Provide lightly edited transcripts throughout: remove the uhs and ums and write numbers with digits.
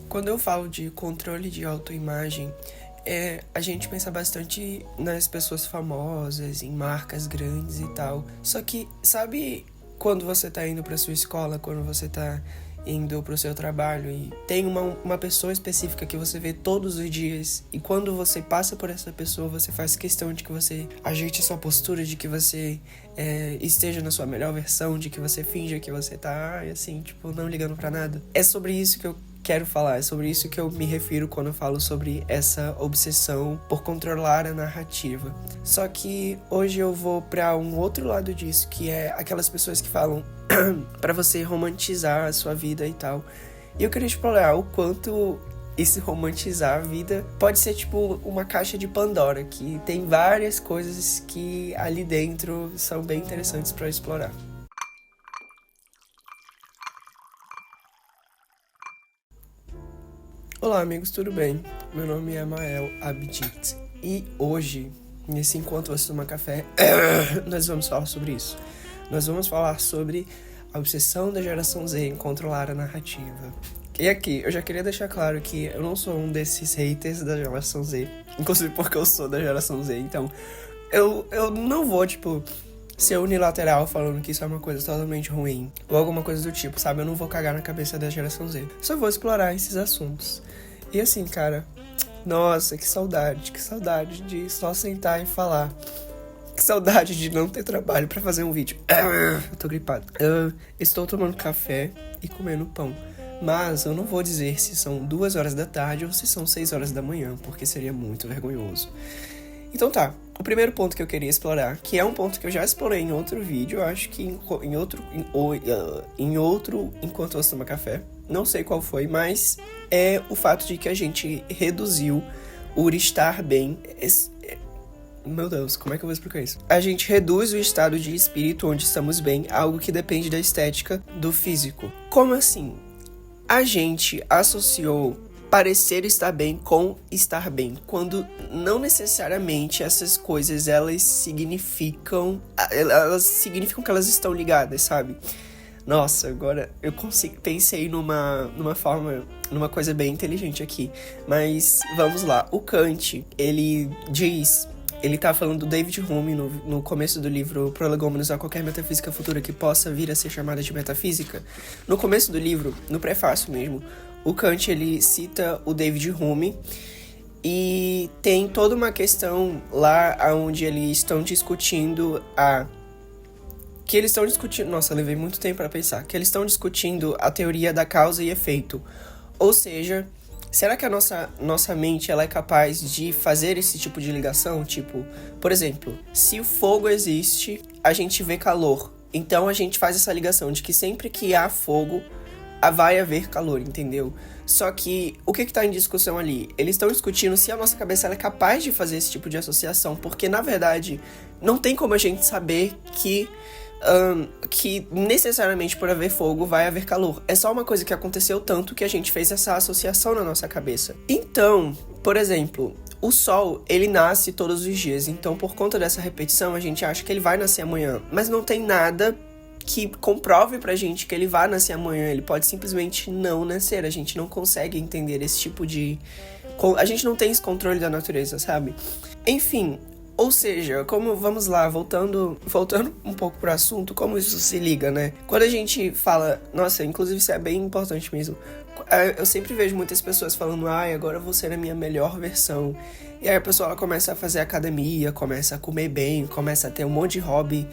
Quando eu falo de controle de autoimagem, a gente pensa bastante nas pessoas famosas, em marcas grandes e tal. Só que, sabe quando você tá indo pra sua escola, quando você tá indo pro seu trabalho e tem uma pessoa específica que você vê todos os dias, e quando você passa por essa pessoa, você faz questão de que você ajeite a sua postura, de que você esteja na sua melhor versão, de que você finja que você tá, assim, tipo, não ligando pra nada. É sobre isso que eu quero falar, é sobre isso que eu me refiro quando eu falo sobre essa obsessão por controlar a narrativa. Só que hoje eu vou pra um outro lado disso, que é aquelas pessoas que falam pra você romantizar a sua vida e tal. E eu queria explorar o quanto esse romantizar a vida pode ser tipo uma caixa de Pandora, que tem várias coisas que ali dentro são bem interessantes pra explorar. Olá amigos, tudo bem? Meu nome é Mael Abdit e hoje, nesse Enquanto Você Toma Café, nós vamos falar sobre isso. Nós vamos falar sobre a obsessão da geração Z em controlar a narrativa. E aqui, eu já queria deixar claro que eu não sou um desses haters da geração Z, inclusive porque eu sou da geração Z, então eu não vou, tipo, ser unilateral falando que isso é uma coisa totalmente ruim, ou alguma coisa do tipo, sabe? Eu não vou cagar na cabeça da geração Z. Só vou explorar esses assuntos. E assim, cara, nossa, que saudade de só sentar e falar. Que saudade de não ter trabalho pra fazer um vídeo. Eu tô gripado. Estou tomando café e comendo pão. Mas eu não vou dizer se são 2 horas da tarde ou se são 6 horas da manhã, porque seria muito vergonhoso. Então tá, o primeiro ponto que eu queria explorar, que é um ponto que eu já explorei em outro vídeo, eu acho que em outro Enquanto Você Toma Café, não sei qual foi, mas é o fato de que a gente reduziu o estar bem. Meu Deus, como é que eu vou explicar isso? A gente reduz o estado de espírito onde estamos bem, algo que depende da estética do físico. Como assim? A gente associou parecer estar bem com estar bem, quando não necessariamente essas coisas elas significam que elas estão ligadas, sabe? Nossa, agora eu pensei numa coisa bem inteligente aqui, mas vamos lá. O Kant, ele tá falando do David Hume no começo do livro Prolegômenos a qualquer metafísica futura que possa vir a ser chamada de metafísica. No começo do livro, no prefácio mesmo, o Kant, ele cita o David Hume e tem toda uma questão lá onde eles estão discutindo nossa, levei muito tempo para pensar. Que eles estão discutindo a teoria da causa e efeito. Ou seja, será que a nossa mente ela é capaz de fazer esse tipo de ligação? Tipo, por exemplo, se o fogo existe, a gente vê calor. Então a gente faz essa ligação de que sempre que há fogo, vai haver calor, entendeu? Só que o que tá em discussão ali? Eles estão discutindo se a nossa cabeça ela é capaz de fazer esse tipo de associação, porque na verdade não tem como a gente saber que necessariamente por haver fogo vai haver calor. É só uma coisa que aconteceu tanto que a gente fez essa associação na nossa cabeça. Então, por exemplo, o sol, ele nasce todos os dias. Então, por conta dessa repetição, a gente acha que ele vai nascer amanhã. Mas não tem nada que comprove pra gente que ele vai nascer amanhã. Ele pode simplesmente não nascer. A gente não consegue entender esse tipo de... A gente não tem esse controle da natureza, sabe? Enfim... Ou seja, vamos lá, voltando um pouco pro assunto, como isso se liga, né? Quando a gente fala, nossa, inclusive isso é bem importante mesmo, eu sempre vejo muitas pessoas falando, agora eu vou ser a minha melhor versão. E aí a pessoa ela começa a fazer academia, começa a comer bem, começa a ter um monte de hobby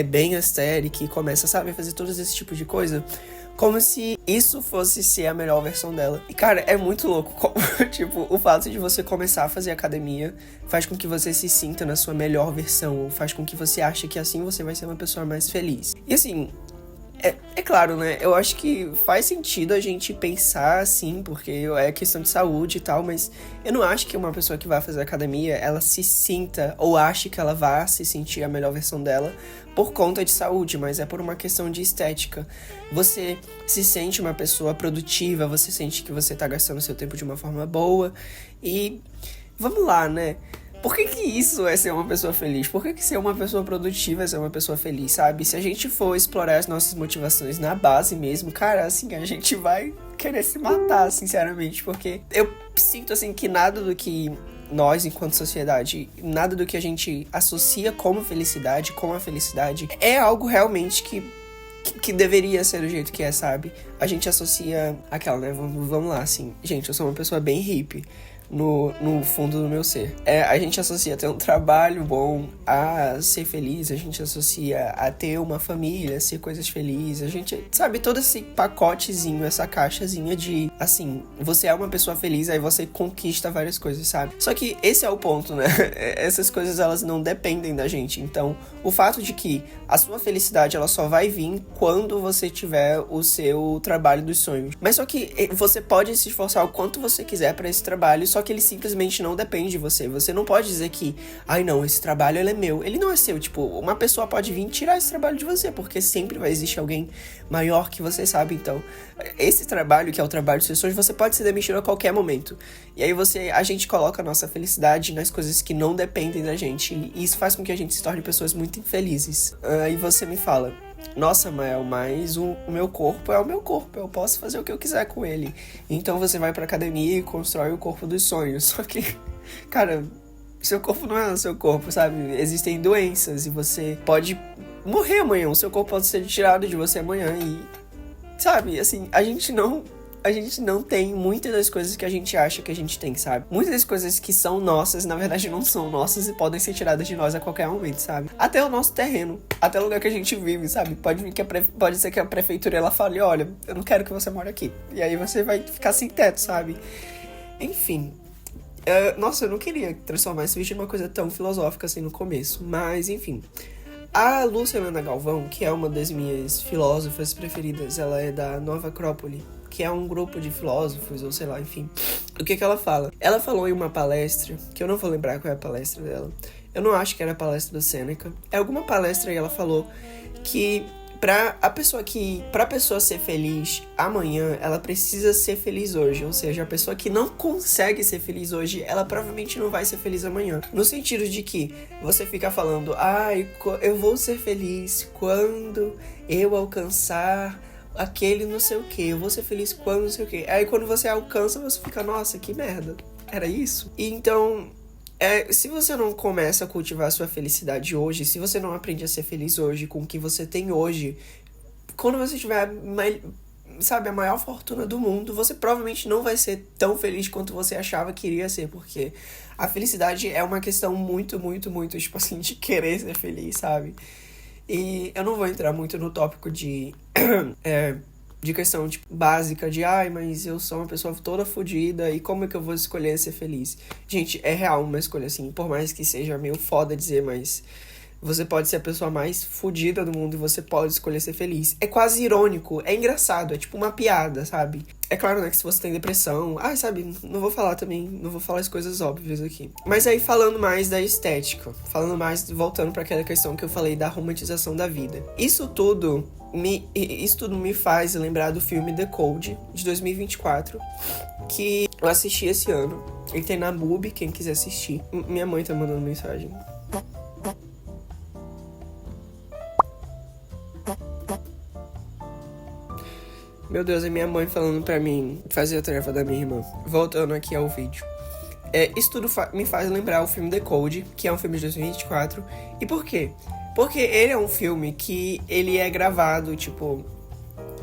bem aesthetic, começa, sabe, a fazer todos esse tipo de coisa. Como se isso fosse ser a melhor versão dela. E, cara, é muito louco. Tipo, o fato de você começar a fazer academia faz com que você se sinta na sua melhor versão. Ou faz com que você ache que assim você vai ser uma pessoa mais feliz. E assim, é claro, né? Eu acho que faz sentido a gente pensar assim, porque é questão de saúde e tal, mas eu não acho que uma pessoa que vai fazer academia, ela se sinta ou ache que ela vai se sentir a melhor versão dela por conta de saúde, mas é por uma questão de estética. Você se sente uma pessoa produtiva, você sente que você tá gastando seu tempo de uma forma boa e vamos lá, né? Por que isso é ser uma pessoa feliz? Por que ser uma pessoa produtiva é ser uma pessoa feliz, sabe? Se a gente for explorar as nossas motivações na base mesmo, cara, assim, a gente vai querer se matar, sinceramente, porque eu sinto, assim, que nada do que nós, enquanto sociedade, nada do que a gente associa como felicidade, com a felicidade, é algo realmente que deveria ser do jeito que é, sabe? A gente associa aquela, né? Vamos lá, assim. Gente, eu sou uma pessoa bem hippie no fundo do meu ser. A gente associa ter um trabalho bom a ser feliz, a gente associa a ter uma família, a ser coisas felizes, a gente, sabe, todo esse pacotezinho, essa caixazinha de, assim, você é uma pessoa feliz, aí você conquista várias coisas, sabe? Só que esse é o ponto, né? Essas coisas, elas não dependem da gente. Então, o fato de que a sua felicidade, ela só vai vir quando você tiver o seu trabalho dos sonhos. Mas só que você pode se esforçar o quanto você quiser pra esse trabalho, só que ele simplesmente não depende de você. Você não pode dizer que, ai não, esse trabalho ele é meu. Ele não é seu. Tipo, uma pessoa pode vir tirar esse trabalho de você, porque sempre vai existir alguém maior que você, sabe? Então, esse trabalho, que é o trabalho dos seus sonhos, você pode ser demitido a qualquer momento. E aí a gente coloca a nossa felicidade nas coisas que não dependem da gente. E isso faz com que a gente se torne pessoas muito infelizes. Aí você me fala, nossa, Mael, mas o meu corpo é o meu corpo, eu posso fazer o que eu quiser com ele. Então você vai pra academia e constrói o corpo dos sonhos. Só que, cara, seu corpo não é o seu corpo, sabe? Existem doenças e você pode morrer amanhã, o seu corpo pode ser tirado de você amanhã e, sabe, assim, a gente não tem muitas das coisas que a gente acha que a gente tem, sabe? Muitas das coisas que são nossas, na verdade, não são nossas e podem ser tiradas de nós a qualquer momento, sabe? Até o nosso terreno, até o lugar que a gente vive, sabe? Pode ser que a prefeitura, ela fale, olha, eu não quero que você more aqui. E aí você vai ficar sem teto, sabe? Enfim. Nossa, eu não queria transformar esse vídeo em uma coisa tão filosófica assim no começo, mas enfim. A Luciana Galvão, que é uma das minhas filósofas preferidas, ela é da Nova Acrópole, que é um grupo de filósofos, ou sei lá, enfim. O que ela fala? Ela falou em uma palestra, que eu não vou lembrar qual é a palestra dela. Eu não acho que era a palestra do Sêneca. É alguma palestra e ela falou que pra pessoa ser feliz amanhã, ela precisa ser feliz hoje. Ou seja, a pessoa que não consegue ser feliz hoje, ela provavelmente não vai ser feliz amanhã. No sentido de que você fica falando, eu vou ser feliz quando eu alcançar aquele não sei o que, eu vou ser feliz quando não sei o que. Aí quando você alcança, você fica, nossa, que merda, era isso? E então, se você não começa a cultivar a sua felicidade hoje, se você não aprende a ser feliz hoje com o que você tem hoje, quando você tiver, sabe, a maior fortuna do mundo, você provavelmente não vai ser tão feliz quanto você achava que iria ser, porque a felicidade é uma questão muito, muito, muito, tipo assim, de querer ser feliz, sabe? E eu não vou entrar muito no tópico de questão tipo, básica de mas eu sou uma pessoa toda fodida e como é que eu vou escolher ser feliz? Gente, é real uma escolha assim, por mais que seja meio foda dizer, mas você pode ser a pessoa mais fodida do mundo e você pode escolher ser feliz. É quase irônico, é engraçado, é tipo uma piada, sabe? É claro, né, que se você tem depressão... sabe, não vou falar as coisas óbvias aqui. Mas aí, falando mais da estética, voltando pra aquela questão que eu falei da romantização da vida. Isso tudo me faz lembrar do filme The Code, de 2024, que eu assisti esse ano. Ele tem na MUBI, quem quiser assistir. Minha mãe tá mandando mensagem. Meu Deus, é minha mãe falando pra mim fazer a tarefa da minha irmã. Voltando aqui ao vídeo. Isso tudo me faz lembrar o filme The Code, que é um filme de 2024. E por quê? Porque ele é um filme que ele é gravado, tipo...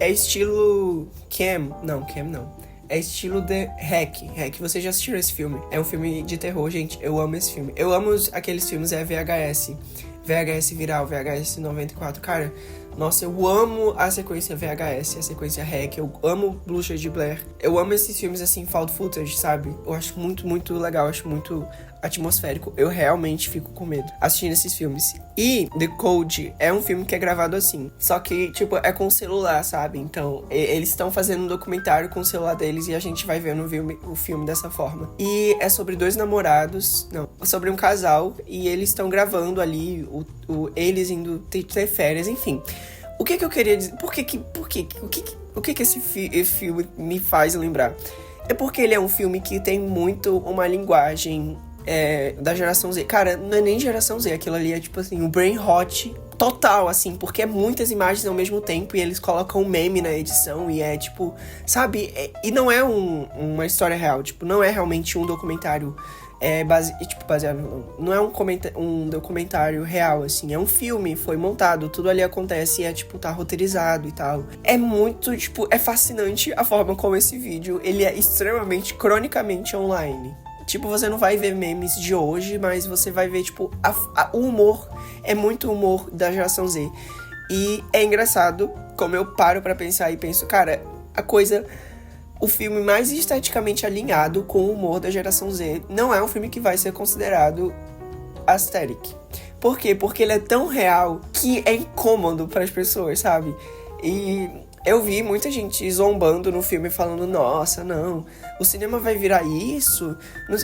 É estilo Cam. Não, Cam não. É estilo The Hack. Hack, vocês já assistiram esse filme? É um filme de terror, gente. Eu amo esse filme. Eu amo aqueles filmes, VHS. VHS viral, VHS 94. Cara... Nossa, eu amo a sequência VHS, a sequência REC, eu amo Bruxa de Blair. Eu amo esses filmes, assim, found footage, sabe? Eu acho muito, muito legal, eu acho muito atmosférico. Eu realmente fico com medo assistindo esses filmes. E The Code é um filme que é gravado assim. Só que, tipo, é com celular, sabe? Então, eles estão fazendo um documentário com o celular deles e a gente vai vendo o filme dessa forma. E é sobre dois namorados, sobre um casal, e eles estão gravando ali, eles indo ter férias, enfim. O que eu queria dizer? O que esse filme me faz lembrar? É porque ele é um filme que tem muito uma linguagem da geração Z. Cara, não é nem geração Z, aquilo ali é tipo assim, o brain rot total, assim, porque é muitas imagens ao mesmo tempo e eles colocam um meme na edição e é tipo, sabe? E não é uma história real, tipo, não é realmente um documentário baseado. Não é um documentário real, assim, é um filme, foi montado, tudo ali acontece e é tipo, tá roteirizado e tal. É muito, tipo, é fascinante a forma como esse vídeo, ele é extremamente cronicamente online. Tipo, você não vai ver memes de hoje, mas você vai ver, tipo, o humor é muito humor da geração Z. E é engraçado como eu paro pra pensar e penso, cara, o filme mais esteticamente alinhado com o humor da geração Z não é um filme que vai ser considerado aesthetic. Por quê? Porque ele é tão real que é incômodo para as pessoas, sabe? E eu vi muita gente zombando no filme falando, nossa, não, o cinema vai virar isso,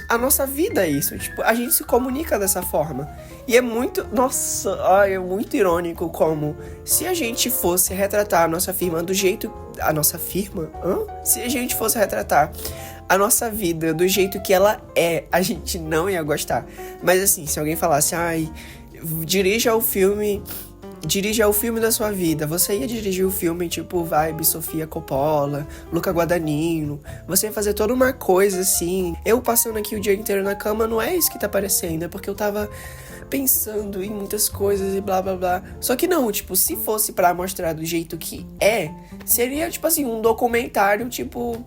a nossa vida é isso, tipo, a gente se comunica dessa forma. E é muito, nossa, é muito irônico como se a gente fosse retratar a nossa firma do jeito... A nossa firma? Se a gente fosse retratar a nossa vida do jeito que ela é, a gente não ia gostar. Mas assim, se alguém falasse, dirija o filme da sua vida, você ia dirigir o filme tipo vibe Sofia Coppola, Luca Guadagnino, você ia fazer toda uma coisa assim. Eu passando aqui o dia inteiro na cama, não é isso que tá parecendo, é porque eu tava pensando em muitas coisas e blá blá blá. Só que não, tipo, se fosse pra mostrar do jeito que seria tipo assim, um documentário tipo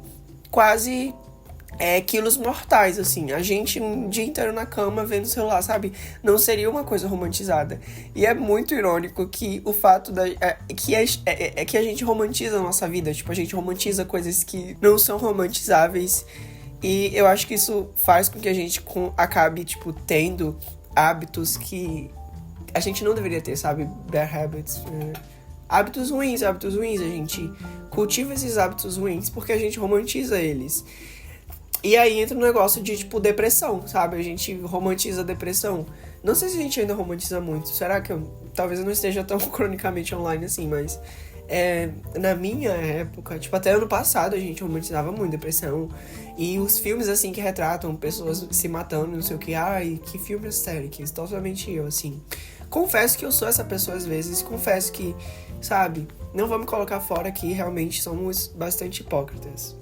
quase quilos mortais, assim, a gente um dia inteiro na cama vendo o celular, sabe? Não seria uma coisa romantizada. E é muito irônico que o fato que a gente romantiza a nossa vida, tipo, a gente romantiza coisas que não são romantizáveis. E eu acho que isso faz com que a gente acabe, tipo, tendo hábitos que a gente não deveria ter, sabe? Bad habits. Hábitos ruins, a gente cultiva esses hábitos ruins porque a gente romantiza eles. E aí entra um negócio de, tipo, depressão, sabe? A gente romantiza a depressão. Não sei se a gente ainda romantiza muito. Será que talvez eu não esteja tão cronicamente online assim, mas... na minha época, tipo, até ano passado a gente romantizava muito depressão. E os filmes, assim, que retratam pessoas se matando, não sei o que. Ai, que filme aesthetic, totalmente eu, assim. Confesso que eu sou essa pessoa às vezes. Confesso que, sabe, não vou me colocar fora aqui. Realmente somos bastante hipócritas.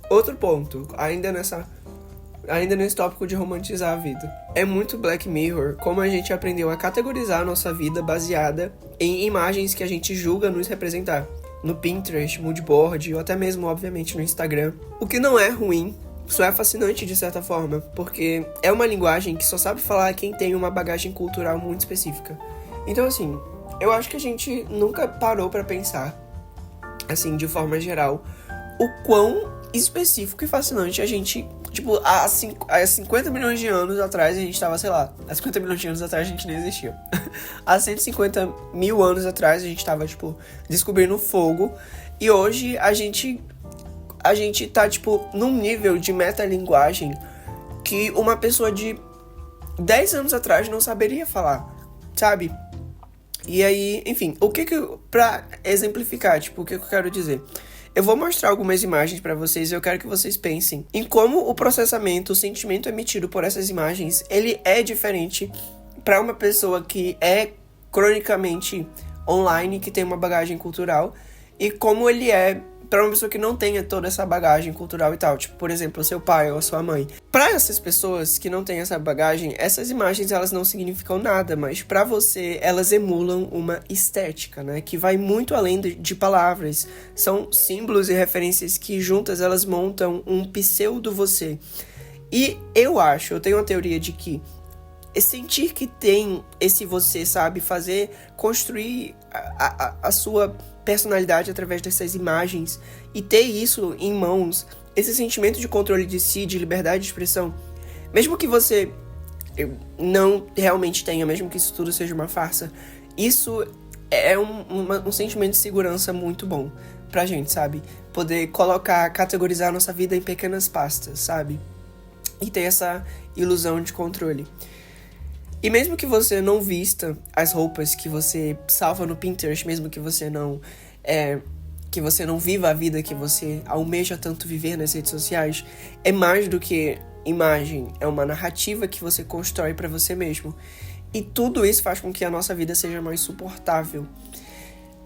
Outro ponto, ainda nesse tópico de romantizar a vida. É muito Black Mirror como a gente aprendeu a categorizar a nossa vida baseada em imagens que a gente julga nos representar. No Pinterest, Moodboard ou até mesmo, obviamente, no Instagram. O que não é ruim, só é fascinante de certa forma, porque é uma linguagem que só sabe falar quem tem uma bagagem cultural muito específica. Então, assim, eu acho que a gente nunca parou pra pensar, assim, de forma geral, o quão específico e fascinante a gente, tipo, há 50 milhões de anos atrás a gente tava, sei lá, há 50 milhões de anos atrás a gente nem existia. Há 150 mil anos atrás a gente tava, tipo, descobrindo fogo, e hoje a gente tá, tipo, num nível de metalinguagem que uma pessoa de 10 anos atrás não saberia falar, sabe? E aí, enfim, pra exemplificar, tipo, o que eu quero dizer? Eu vou mostrar algumas imagens pra vocês e eu quero que vocês pensem em como o processamento, o sentimento emitido por essas imagens, ele é diferente pra uma pessoa que é cronicamente online, que tem uma bagagem cultural, e como ele é pra uma pessoa que não tenha toda essa bagagem cultural e tal. Tipo, por exemplo, o seu pai ou a sua mãe. Pra essas pessoas que não têm essa bagagem, essas imagens, elas não significam nada, mas pra você, elas emulam uma estética, né? Que vai muito além de palavras. São símbolos e referências que juntas, elas montam um pseudo você. E eu tenho uma teoria de que sentir que tem esse você, sabe? Construir a sua personalidade através dessas imagens e ter isso em mãos, esse sentimento de controle de si, de liberdade de expressão, mesmo que você não realmente tenha, mesmo que isso tudo seja uma farsa, isso é um sentimento de segurança muito bom pra gente, sabe? Poder categorizar a nossa vida em pequenas pastas, sabe? E ter essa ilusão de controle. E mesmo que você não vista as roupas que você salva no Pinterest, mesmo que você não viva a vida que você almeja tanto viver nas redes sociais, é mais do que imagem, é uma narrativa que você constrói pra você mesmo. E tudo isso faz com que a nossa vida seja mais suportável.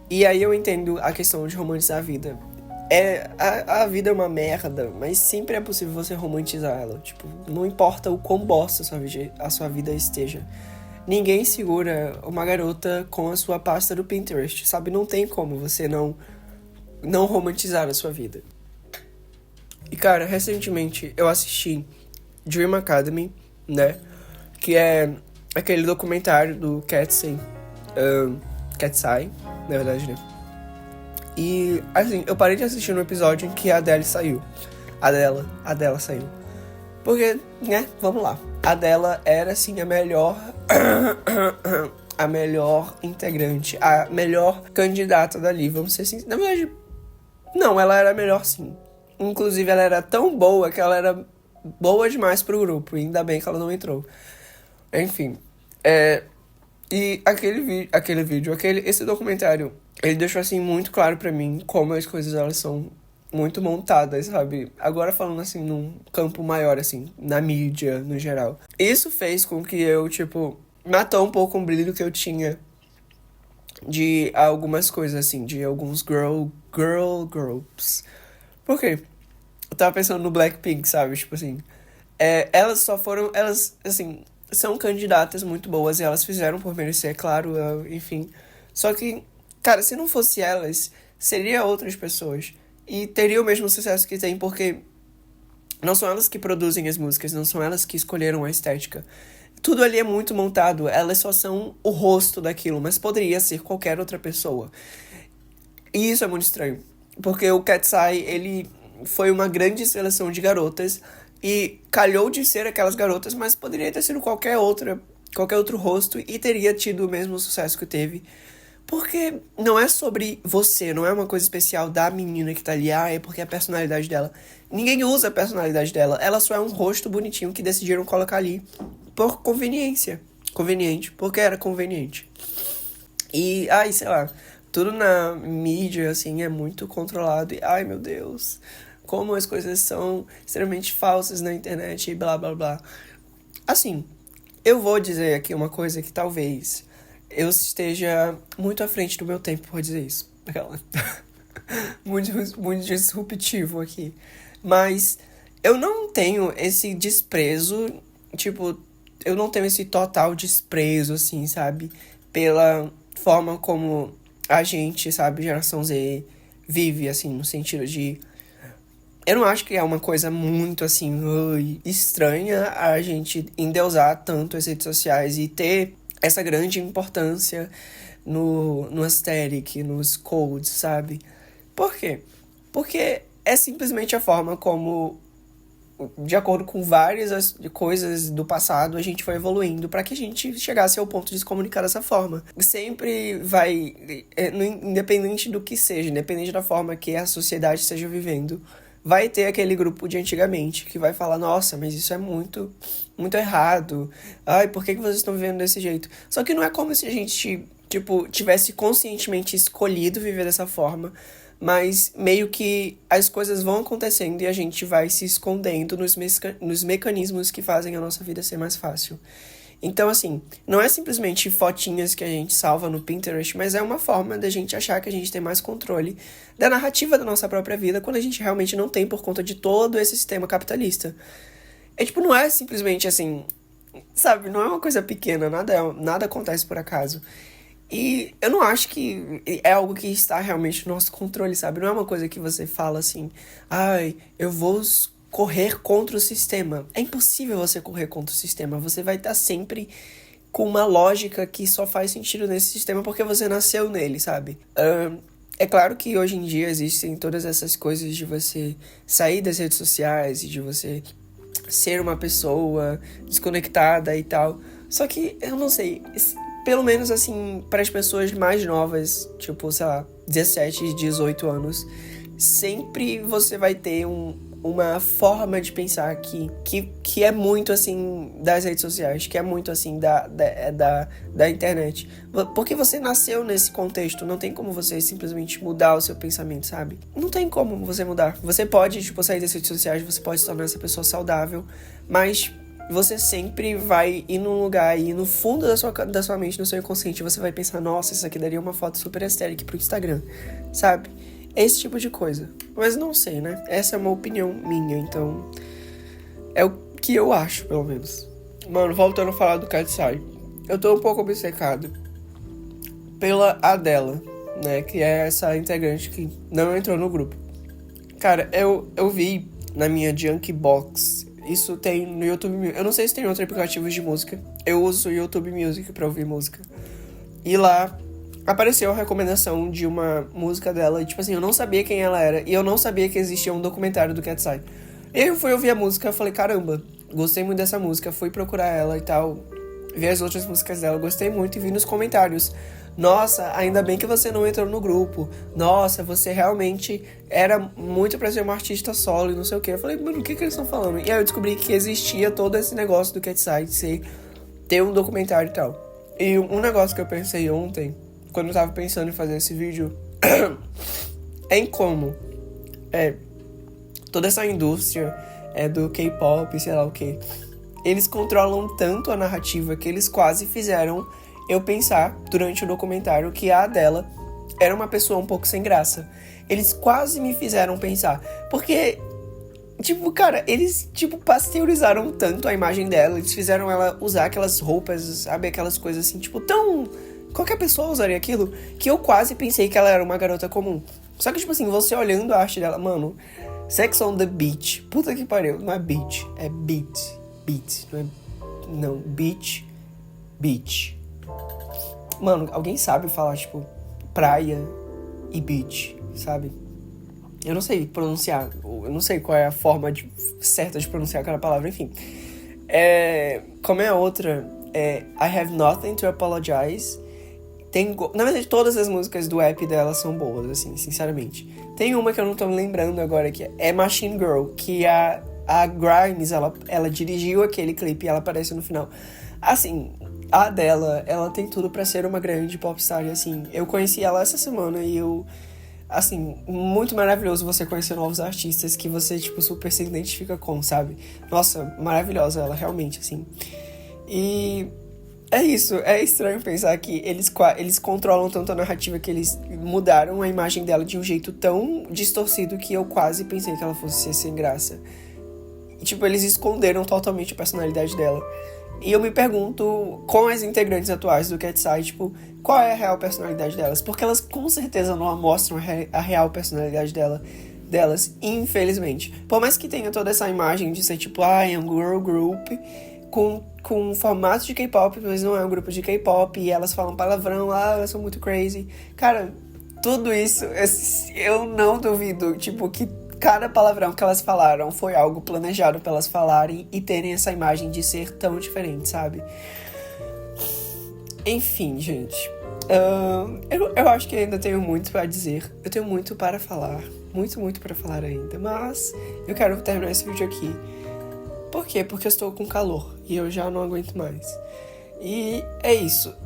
E aí eu entendo a questão de romantizar a vida. A vida é uma merda, mas sempre é possível você romantizar ela. Tipo, não importa o quão bosta a sua vida esteja. Ninguém segura uma garota com a sua pasta do Pinterest, sabe? Não tem como você não romantizar a sua vida. E, cara, recentemente eu assisti Dream Academy, né? Que é aquele documentário do Katseye, na verdade, né? E, assim, eu parei de assistir no episódio em que a Adele saiu. A dela saiu. Porque, né, vamos lá. A dela era, assim, a melhor integrante, a melhor candidata dali, vamos ser sinceros. Na verdade, não, ela era a melhor, sim. Inclusive, ela era tão boa que ela era boa demais pro grupo. E ainda bem que ela não entrou. Enfim, e esse documentário, ele deixou, assim, muito claro pra mim como as coisas, elas são muito montadas, sabe? Agora falando, assim, num campo maior, assim, na mídia, no geral. Isso fez com que eu, tipo, matou um pouco o brilho que eu tinha de algumas coisas, assim, de alguns girl groups. Por quê? Eu tava pensando no Blackpink, sabe? Tipo assim, elas, assim, são candidatas muito boas e elas fizeram por merecer, claro, enfim. Só que, cara, se não fosse elas, seria outras pessoas. E teria o mesmo sucesso que tem, porque não são elas que produzem as músicas, não são elas que escolheram a estética. Tudo ali é muito montado, elas só são o rosto daquilo, mas poderia ser qualquer outra pessoa. E isso é muito estranho, porque o Katseye, ele foi uma grande seleção de garotas e calhou de ser aquelas garotas, mas poderia ter sido qualquer outro rosto e teria tido o mesmo sucesso que teve. Porque não é sobre você, não é uma coisa especial da menina que tá ali, é porque é a personalidade dela. Ninguém usa a personalidade dela, ela só é um rosto bonitinho que decidiram colocar ali por conveniência. Conveniente, porque era conveniente. E, sei lá, tudo na mídia, assim, é muito controlado. E, meu Deus, como as coisas são extremamente falsas na internet e blá, blá, blá. Assim, eu vou dizer aqui uma coisa que talvez eu esteja muito à frente do meu tempo por dizer isso. muito disruptivo aqui. Mas eu não tenho esse desprezo, tipo, eu não tenho esse total desprezo, assim, sabe? Pela forma como a gente, sabe, geração Z, vive, assim, no sentido de... Eu não acho que é uma coisa muito, assim, estranha a gente endeusar tanto as redes sociais e ter essa grande importância no aesthetic, nos codes, sabe? Por quê? Porque é simplesmente a forma como, de acordo com várias coisas do passado, a gente foi evoluindo para que a gente chegasse ao ponto de se comunicar dessa forma. Sempre vai, independente do que seja, independente da forma que a sociedade esteja vivendo, vai ter aquele grupo de antigamente que vai falar, nossa, mas isso é muito errado. Por que vocês estão vivendo desse jeito? Só que não é como se a gente, tipo, tivesse conscientemente escolhido viver dessa forma, mas meio que as coisas vão acontecendo e a gente vai se escondendo nos mecanismos que fazem a nossa vida ser mais fácil. Então, assim, não é simplesmente fotinhas que a gente salva no Pinterest, mas é uma forma da gente achar que a gente tem mais controle da narrativa da nossa própria vida quando a gente realmente não tem por conta de todo esse sistema capitalista. Tipo, não é simplesmente assim, sabe? Não é uma coisa pequena, nada acontece por acaso. E eu não acho que é algo que está realmente no nosso controle, sabe? Não é uma coisa que você fala assim, eu vou correr contra o sistema. É impossível você correr contra o sistema. Você vai estar sempre com uma lógica que só faz sentido nesse sistema porque você nasceu nele, sabe? É claro que hoje em dia existem todas essas coisas de você sair das redes sociais e de você ser uma pessoa desconectada e tal. Só que, eu não sei, pelo menos assim, para as pessoas mais novas, tipo, sei lá, 17, 18 anos, sempre você vai ter uma forma de pensar que é muito, assim, das redes sociais, que é muito, assim, da internet. Porque você nasceu nesse contexto, não tem como você simplesmente mudar o seu pensamento, sabe? Não tem como você mudar. Você pode, tipo, sair das redes sociais, você pode se tornar essa pessoa saudável, mas você sempre vai ir num lugar e no fundo da sua mente, no seu inconsciente, você vai pensar, nossa, isso aqui daria uma foto super estéril pro Instagram, sabe? Esse tipo de coisa. Mas não sei, né? Essa é uma opinião minha, então é o que eu acho, pelo menos. Mano, voltando a falar do Katsai, eu tô um pouco obcecado pela Adela, né? Que é essa integrante que não entrou no grupo. Cara, eu vi na minha Junk Box. Isso tem no YouTube Music. Eu não sei se tem outros aplicativos de música. Eu uso o YouTube Music pra ouvir música. E lá apareceu a recomendação de uma música dela. E, tipo assim, eu não sabia quem ela era. E eu não sabia que existia um documentário do Katsai. Eu fui ouvir a música e falei, caramba, gostei muito dessa música. Fui procurar ela e tal. Vi as outras músicas dela, gostei muito. E vi nos comentários, nossa, ainda bem que você não entrou no grupo. Nossa, você realmente era muito pra ser uma artista solo e não sei o que. Eu falei, mano, o que eles estão falando? E aí eu descobri que existia todo esse negócio do Katsai de ter um documentário e tal. E um negócio que eu pensei ontem, quando eu tava pensando em fazer esse vídeo, é em como toda essa indústria do K-pop, sei lá o que, eles controlam tanto a narrativa que eles quase fizeram eu pensar, durante o documentário, que a Adele era uma pessoa um pouco sem graça. Eles quase me fizeram pensar. Porque, tipo, cara, eles, tipo, pasteurizaram tanto a imagem dela. Eles fizeram ela usar aquelas roupas, sabe? Aquelas coisas assim, tipo, tão... Qualquer pessoa usaria aquilo, que eu quase pensei que ela era uma garota comum. Só que, tipo assim, você olhando a arte dela, mano... Sex on the Beach. Puta que pariu. Não é beach, é beat. Beat. Não, beach. Beach. Mano, alguém sabe falar, tipo, praia e beach, sabe? Eu não sei pronunciar, eu não sei qual é a forma certa de pronunciar aquela palavra, enfim. Como é a outra? I Have Nothing to Apologize. Na verdade, todas as músicas do app dela são boas, assim, sinceramente. Tem uma que eu não tô me lembrando agora, que é Machine Girl, que a Grimes, ela dirigiu aquele clipe e ela aparece no final. Assim... A dela, ela tem tudo pra ser uma grande popstar, e assim, eu conheci ela essa semana e assim, muito maravilhoso você conhecer novos artistas que você, tipo, super se identifica com, sabe? Nossa, maravilhosa ela, realmente, assim. E é isso, é estranho pensar que eles controlam tanto a narrativa que eles mudaram a imagem dela de um jeito tão distorcido que eu quase pensei que ela fosse ser sem graça. E, tipo, eles esconderam totalmente a personalidade dela. E eu me pergunto, com as integrantes atuais do Katsai, tipo, qual é a real personalidade delas? Porque elas com certeza não mostram a real personalidade delas, infelizmente. Por mais que tenha toda essa imagem de ser tipo, é um girl group com um formato de K-pop, mas não é um grupo de K-pop, e elas falam palavrão, elas são muito crazy. Cara, tudo isso, eu não duvido, tipo, que cada palavrão que elas falaram foi algo planejado pra elas falarem e terem essa imagem de ser tão diferente, sabe? Enfim, gente. Eu acho que ainda tenho muito pra dizer. Eu tenho muito para falar. Muito para falar ainda. Mas eu quero terminar esse vídeo aqui. Por quê? Porque eu estou com calor. E eu já não aguento mais. E é isso.